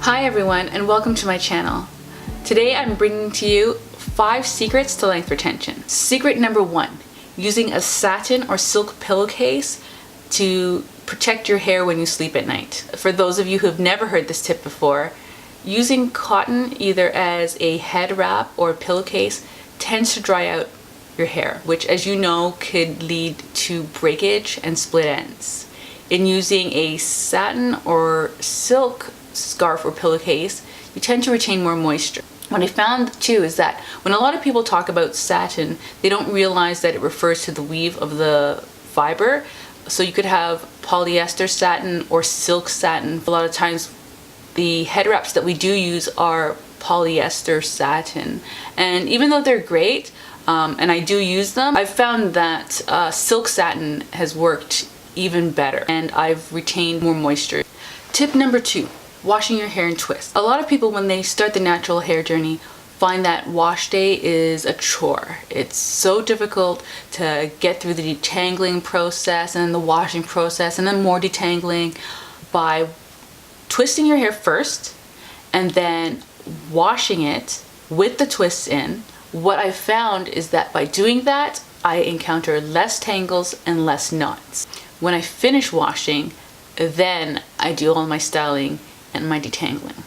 Hi everyone, and welcome to my channel. Today I'm bringing to you 5 secrets to length retention. Secret number 1, using a satin or silk pillowcase to protect your hair when you sleep at night. For those of you who have never heard this tip before, using cotton either as a head wrap or a pillowcase tends to dry out your hair, which, as you know, could lead to breakage and split ends. In using a satin or silk scarf or pillowcase, you tend to retain more moisture. What I found too is that when a lot of people talk about satin, they don't realize that it refers to the weave of the fiber. So you could have polyester satin or silk satin. A lot of times the head wraps that we do use are polyester satin, and even though they're great and I do use them, I've found that silk satin has worked even better and I've retained more moisture. Tip number 2, washing your hair in twists. A lot of people, when they start the natural hair journey, find that wash day is a chore. It's so difficult to get through the detangling process and then the washing process and then more detangling. By twisting your hair first and then washing it with the twists in, what I've found is that by doing that, I encounter less tangles and less knots. When I finish washing, then I do all my styling and my detangling.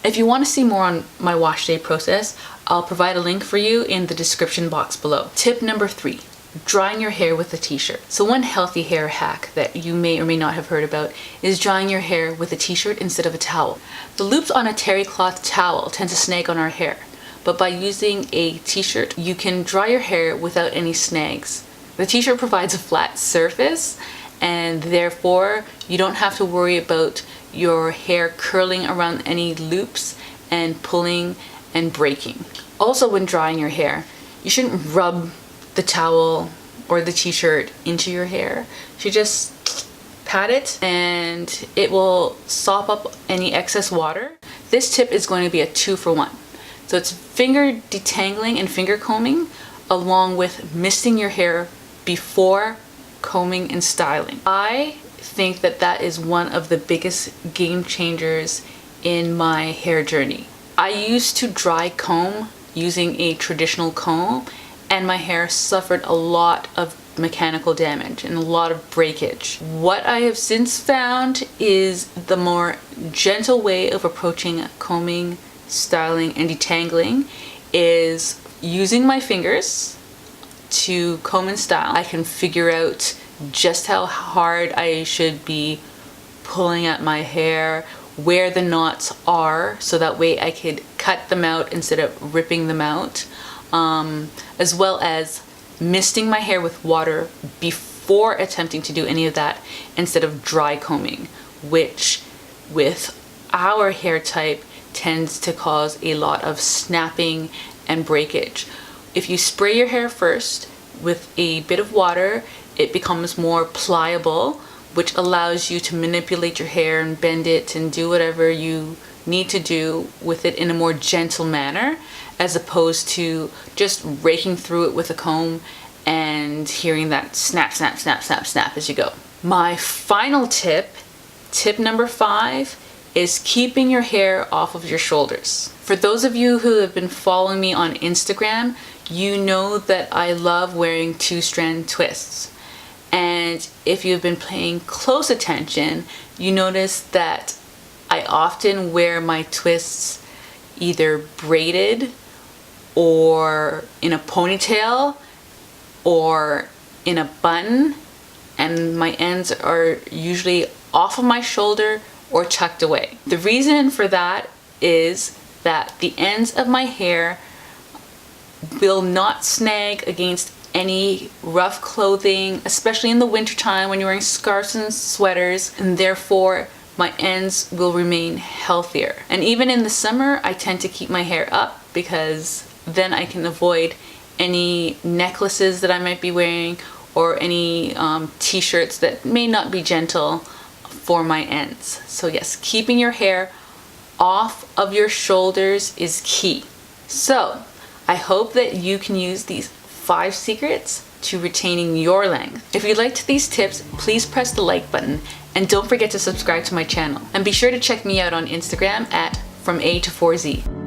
If you want to see more on my wash day process, I'll provide a link for you in the description box below. Tip number 3, drying your hair with a t-shirt. So one healthy hair hack that you may or may not have heard about is drying your hair with a t-shirt instead of a towel. The loops on a terry cloth towel tend to snag on our hair, but by using a t-shirt, you can dry your hair without any snags. The t-shirt provides a flat surface, and therefore you don't have to worry about your hair curling around any loops and pulling and breaking. Also, when drying your hair, you shouldn't rub the towel or the t-shirt into your hair. You should just pat it and it will sop up any excess water. This tip is going to be a 2-for-1. So it's finger detangling and finger combing along with misting your hair before combing and styling. I think that that is one of the biggest game changers in my hair journey. I used to dry comb using a traditional comb and my hair suffered a lot of mechanical damage and a lot of breakage. What I have since found is the more gentle way of approaching combing, styling, and detangling is using my fingers to comb and style. I can figure out just how hard I should be pulling at my hair, where the knots are, so that way I could cut them out instead of ripping them out, as well as misting my hair with water before attempting to do any of that instead of dry combing, which with our hair type tends to cause a lot of snapping and breakage. If you spray your hair first with a bit of water, it becomes more pliable, which allows you to manipulate your hair and bend it and do whatever you need to do with it in a more gentle manner, as opposed to just raking through it with a comb and hearing that snap, snap, snap, snap, snap as you go. My final tip, tip number 5, is keeping your hair off of your shoulders. For those of you who have been following me on Instagram, you know that I love wearing 2-strand twists. And if you've been paying close attention, you notice that I often wear my twists either braided or in a ponytail or in a bun, and my ends are usually off of my shoulder or tucked away. The reason for that is that the ends of my hair will not snag against any rough clothing, especially in the wintertime when you're wearing scarves and sweaters, and therefore my ends will remain healthier. And even in the summer, I tend to keep my hair up because then I can avoid any necklaces that I might be wearing or any t-shirts that may not be gentle for my ends. So yes, keeping your hair off of your shoulders is key. So I hope that you can use these 5 secrets to retaining your length. If you liked these tips, please press the like button And don't forget to subscribe to my channel. And be sure to check me out on Instagram at from A to 4Z.